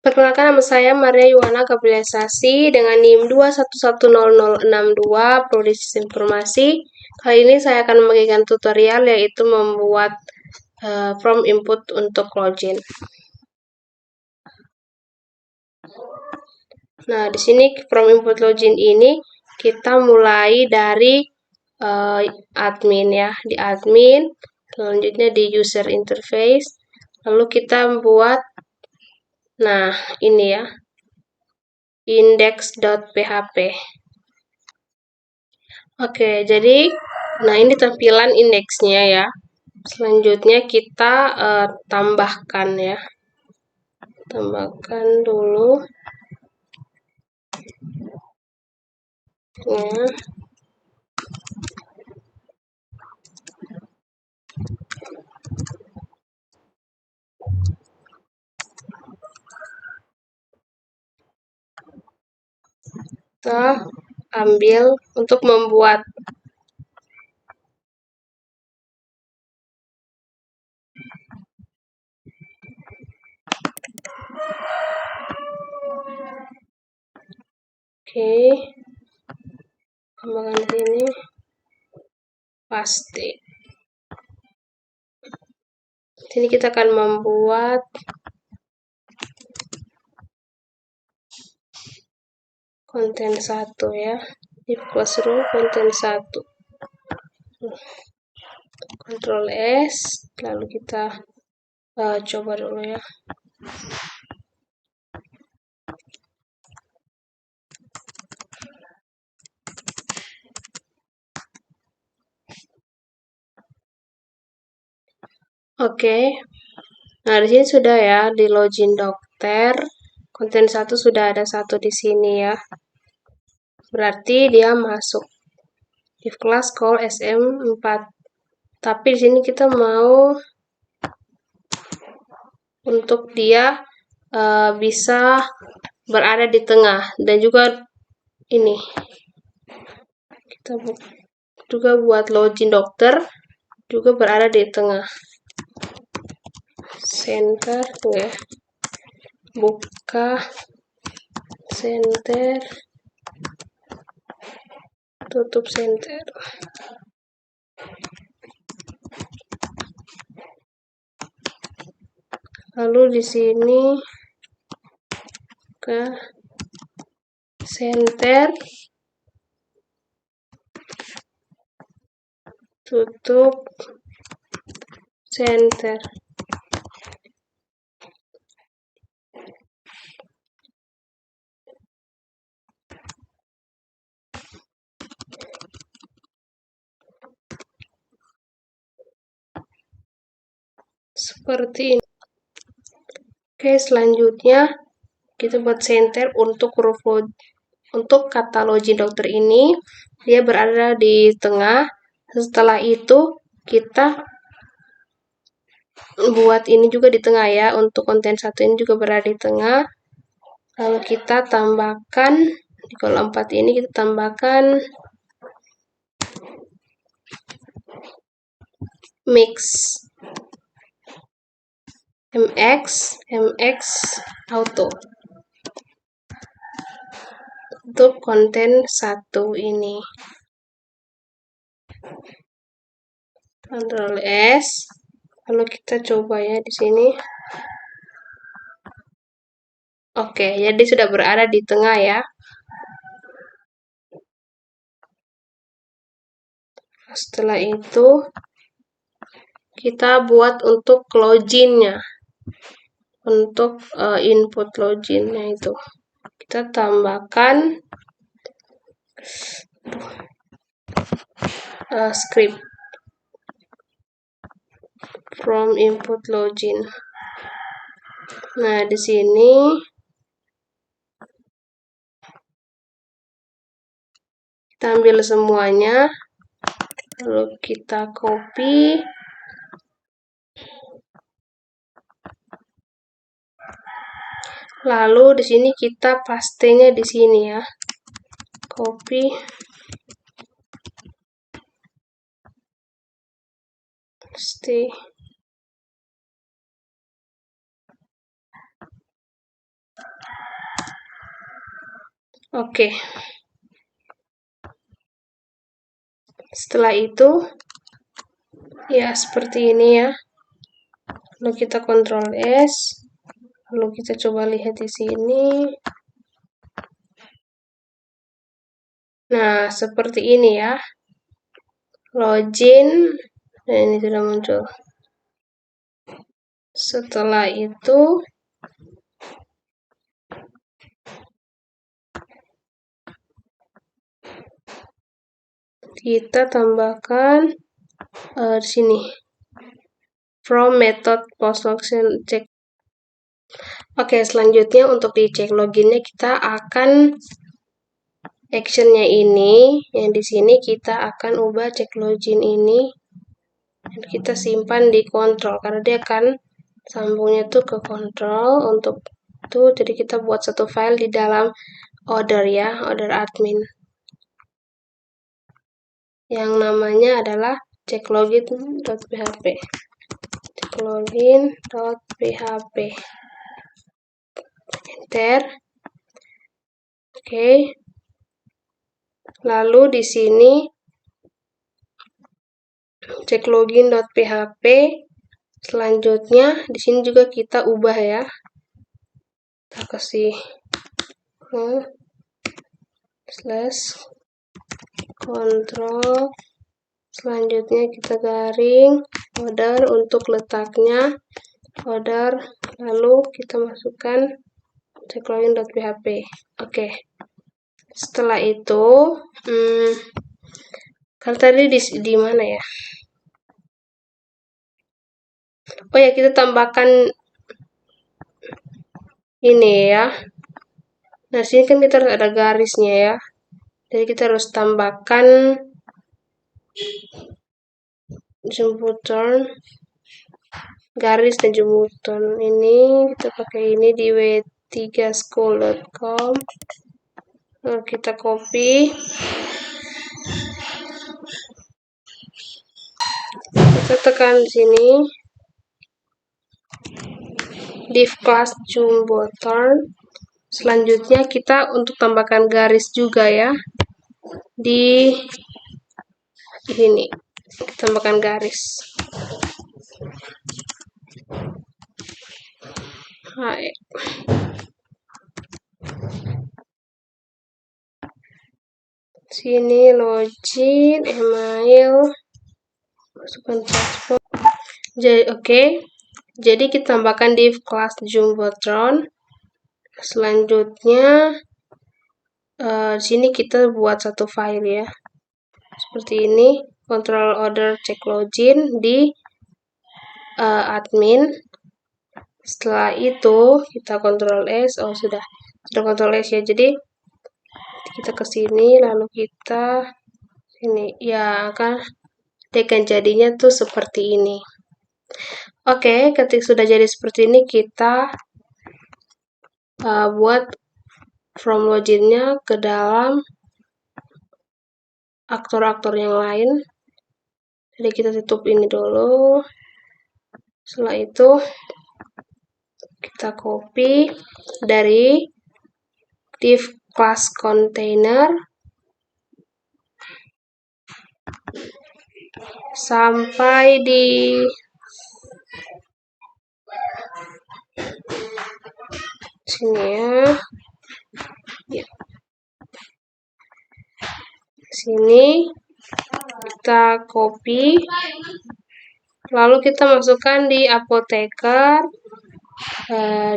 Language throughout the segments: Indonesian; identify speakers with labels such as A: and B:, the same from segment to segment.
A: Perkenalkan, nama saya Maria Yuwana Gabrielsasi dengan NIM 2110062 Prodi Sistem Informasi. Kali ini saya akan membagikan tutorial yaitu membuat from input untuk login. Nah, di sini from input login ini kita mulai dari admin ya, di admin, selanjutnya di user interface, lalu kita buat, nah ini ya, index.php. Oke, jadi nah ini tampilan indeksnya ya. Selanjutnya kita tambahkan ya. Tambahkan dulu. Ya. Kita ambil untuk membuat tambahkan sini paste. Sini kita akan membuat konten 1 ya, di classroom konten 1. Ctrl S, lalu kita coba dulu ya. Oke. Nah, di sini sudah ya, di login dokter, konten 1 sudah ada 1 di sini ya. Berarti dia masuk. If class call SM4. Tapi di sini kita mau untuk dia bisa berada di tengah, dan juga ini kita juga buat login dokter juga berada di tengah. Center ya, buka center, tutup center. Lalu di sini ke center, tutup center. Seperti ini. Oke, selanjutnya kita buat center untuk huruf untuk kata login dokter ini, dia berada di tengah. Setelah itu kita buat ini juga di tengah ya, untuk konten 1 ini juga berada di tengah. Lalu kita tambahkan di kolom 4 ini, kita tambahkan mix mx auto untuk konten 1 ini. Ctrl S, lalu kita coba ya di sini. Oke, jadi sudah berada di tengah ya. Setelah itu kita buat untuk loginnya, untuk input loginnya itu kita tambahkan script from input login. Nah, di sini kita ambil semuanya, lalu kita copy, lalu di sini kita pastenya di sini ya, copy, paste. Oke. Setelah itu, ya seperti ini ya. Lalu kita Ctrl S. Lalu kita coba lihat di sini. Nah, seperti ini ya. Login. Nah, ini sudah muncul. Setelah itu, kita tambahkan di sini from method post login check. Oke, selanjutnya untuk di cek loginnya kita akan actionnya ini, yang di sini kita akan ubah cek login ini dan kita simpan di kontrol karena dia akan sambungnya tuh ke kontrol untuk itu. Jadi kita buat satu file di dalam order ya, order admin yang namanya adalah checklogin.php. Checklogin.php. Enter. Oke. Lalu di sini checklogin.php. Selanjutnya di sini juga kita ubah ya. Kita kasih slash control. Selanjutnya kita garing order untuk letaknya order, lalu kita masukkan checklogin.php. Oke. Setelah itu kan tadi di mana ya? Oh ya, kita tambahkan ini ya. Nah, sini kan kita harus ada garisnya ya. Jadi kita harus tambahkan jemputan garis dan jemputan ini. Kita pakai ini di w3school.com. Lalu kita copy. Kita tekan di sini. Div class jumboturn. Selanjutnya kita untuk tambahkan garis juga ya. Di sini kita tambahkan garis. Hai. Sini login, email, masukkan password. Jadi oke. Jadi kita tambahkan div class jumbotron. Selanjutnya sini kita buat satu file ya. Seperti ini, control order check login di admin. Setelah itu kita Ctrl S. Oh, sudah Ctrl S ya. Jadi kita ke sini lalu kita sini ya, kan akan jadinya tuh seperti ini. Oke, ketika sudah jadi seperti ini kita buat from loginnya ke dalam aktor-aktor yang lain. Jadi kita tutup ini dulu. Setelah itu kita copy dari div class container sampai di sini ya. Sini kita copy, lalu kita masukkan di apoteker,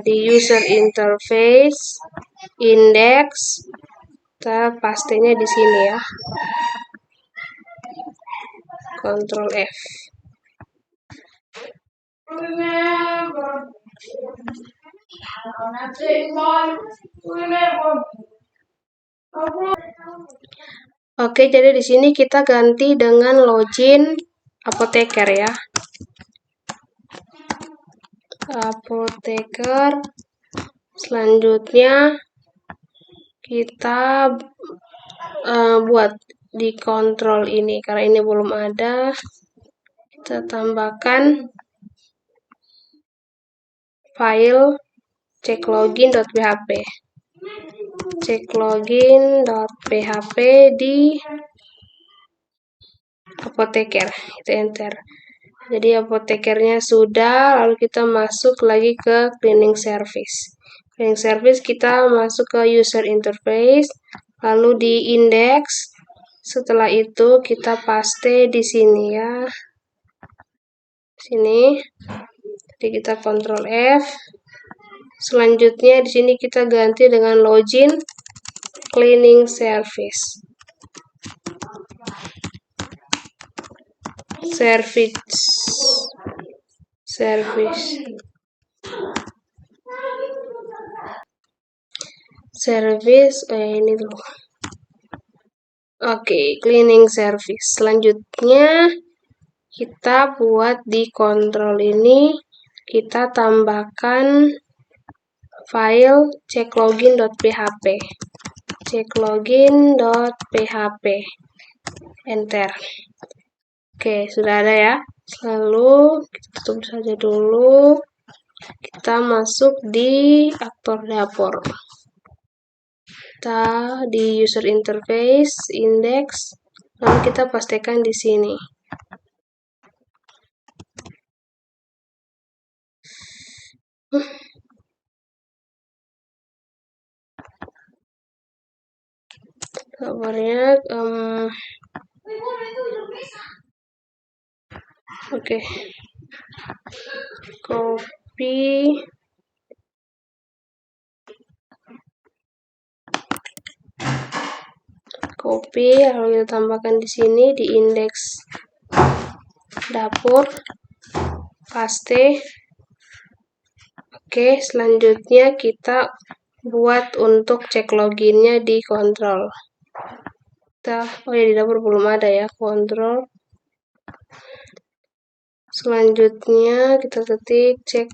A: di user interface, index, kita pastenya di sini ya. Ctrl F. Oke, jadi di sini kita ganti dengan login apoteker ya. Apoteker. Selanjutnya kita buat di kontrol ini karena ini belum ada. Kita tambahkan file checklogin.php. cek login.php di apoteker, itu enter. Jadi apotekernya sudah, lalu kita masuk lagi ke cleaning service. Cleaning service kita masuk ke user interface, lalu di index. Setelah itu kita paste di sini ya. Sini. Jadi kita Ctrl F. Selanjutnya di sini kita ganti dengan login cleaning service. Service ini dulu. Oke, cleaning service. Selanjutnya kita buat di kontrol ini, kita tambahkan file checklogin.php. Checklogin.php. Enter. Oke, sudah ada ya. Lalu kita tutup saja dulu. Kita masuk di aktor dapur. Kita di user interface, index, lalu kita pastikan di sini. Kabarnya oke. Copy, lalu kita tambahkan di sini di indeks dapur, paste. Oke, selanjutnya kita buat untuk cek loginnya di kontrol. Oh ya, di dapur belum ada ya, kontrol. Selanjutnya kita ketik cek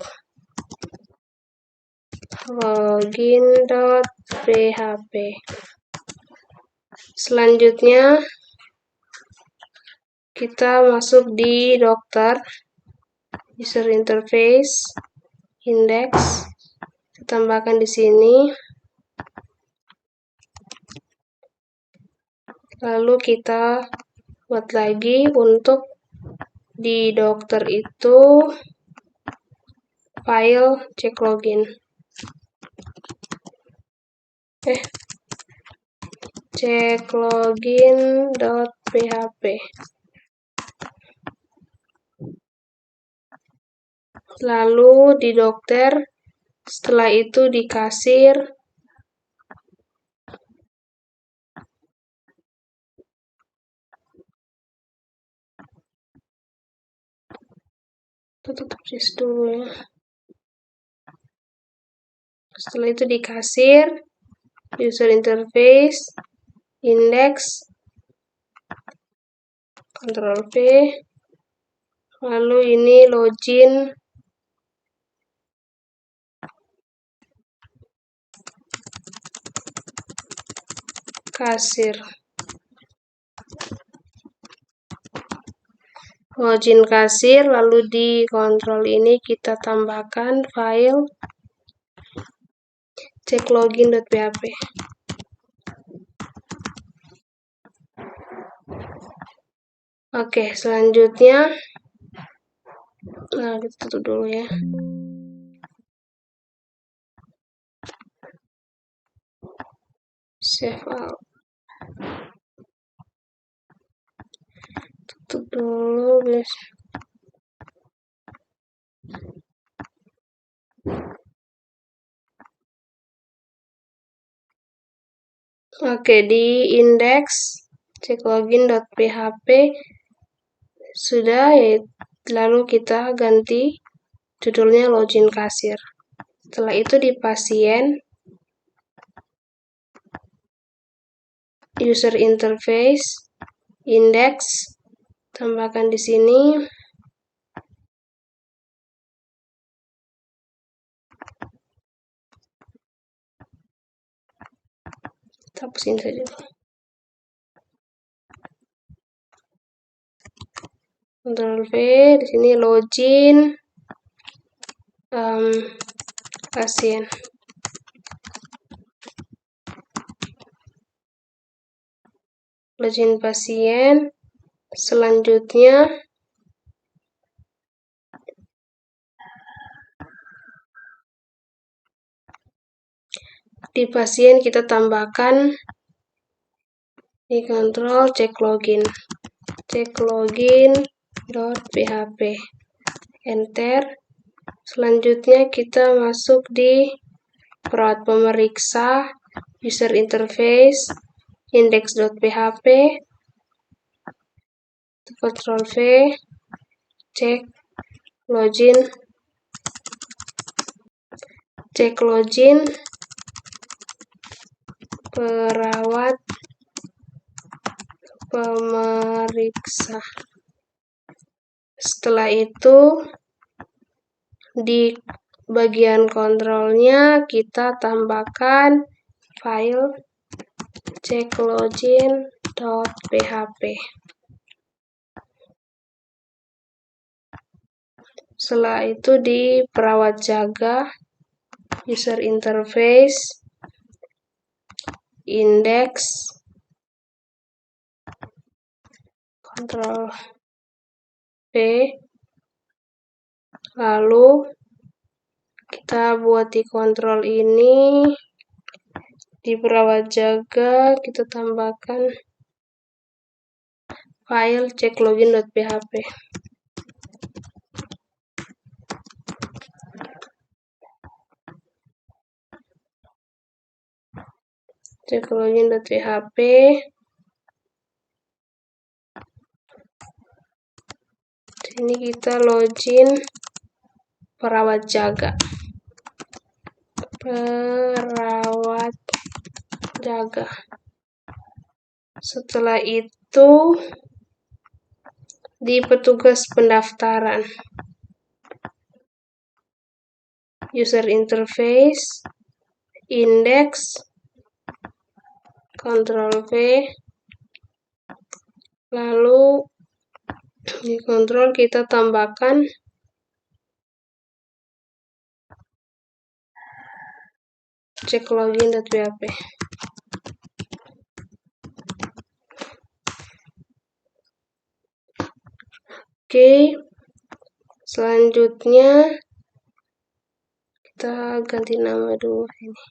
A: login.php. Selanjutnya kita masuk di dokter, user interface, index, kita tambahkan di sini. Lalu kita buat lagi untuk di dokter itu file cek login. Checklogin.php. Lalu di dokter, setelah itu di kasir, tutup dulu ya. Setelah itu di kasir, user interface, index, Ctrl V, lalu ini login, kasir. Login kasir, lalu di kontrol ini kita tambahkan file checklogin.php. Oke, selanjutnya kita tutup dulu ya. Save out. Tutup dulu guys. Oke, di indeks checklogin.php sudah ya, lalu kita ganti judulnya login kasir. Setelah itu di pasien, user interface, index, tambahkan di sini. Hapusin saja. Ctrl V, di sini login pasien. login pasien. Selanjutnya di pasien kita tambahkan di kontrol cek login.php, enter. Selanjutnya kita masuk di perawat pemeriksa, user interface, index.php, Ctrl V, cek login perawat pemeriksa. Setelah itu di bagian kontrolnya kita tambahkan file ceklogin.php. Setelah itu di perawat jaga, user interface, index, Ctrl V, lalu kita buat di kontrol ini, di perawat jaga kita tambahkan file ceklogin.php. Ceklogin.php. Ini kita login perawat jaga. Setelah itu di petugas pendaftaran, user interface, index, Ctrl V, lalu di kontrol kita tambahkan ceklogin.php. Oke, selanjutnya kita ganti nama dulu ini.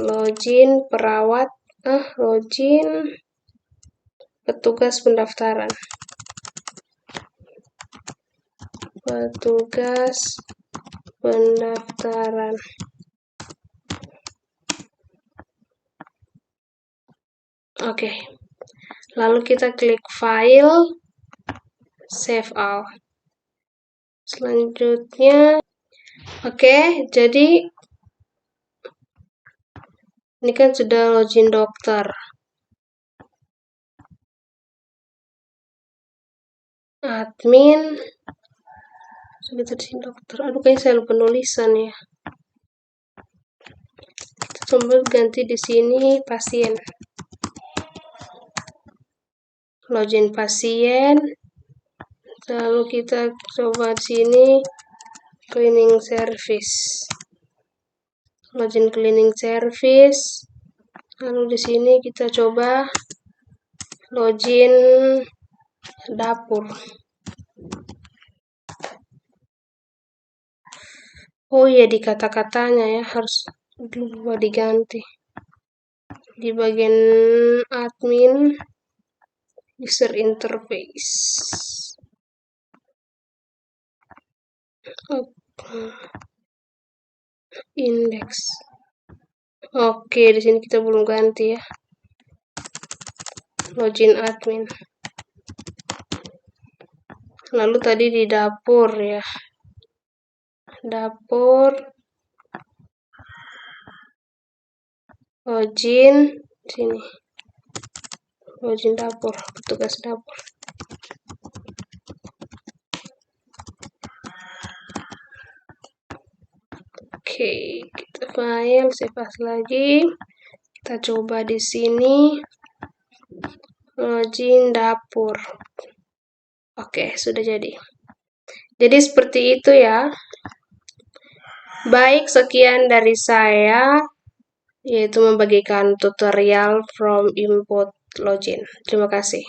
A: Login petugas pendaftaran. Oke. Lalu kita klik file, save all. Selanjutnya, oke, jadi ini kan sudah login dokter. Admin, sudah login dokter. Aduh, kayaknya saya lupa penulisan ya. Kita coba ganti di sini pasien. Login pasien. Lalu kita coba di sini cleaning service. Login cleaning service. Lalu di sini kita coba login dapur. Oh iya, di kata-katanya ya harus lupa diganti. Di bagian admin, user interface. Index. Oke, di sini kita belum ganti ya. Login admin. Lalu tadi di dapur ya. Dapur. Login sini. Login dapur, petugas dapur. Oke, kita file, save as lagi. Kita coba di sini login dapur. Oke, sudah jadi. Jadi seperti itu ya. Baik, sekian dari saya. yaitu membagikan tutorial from input login. Terima kasih.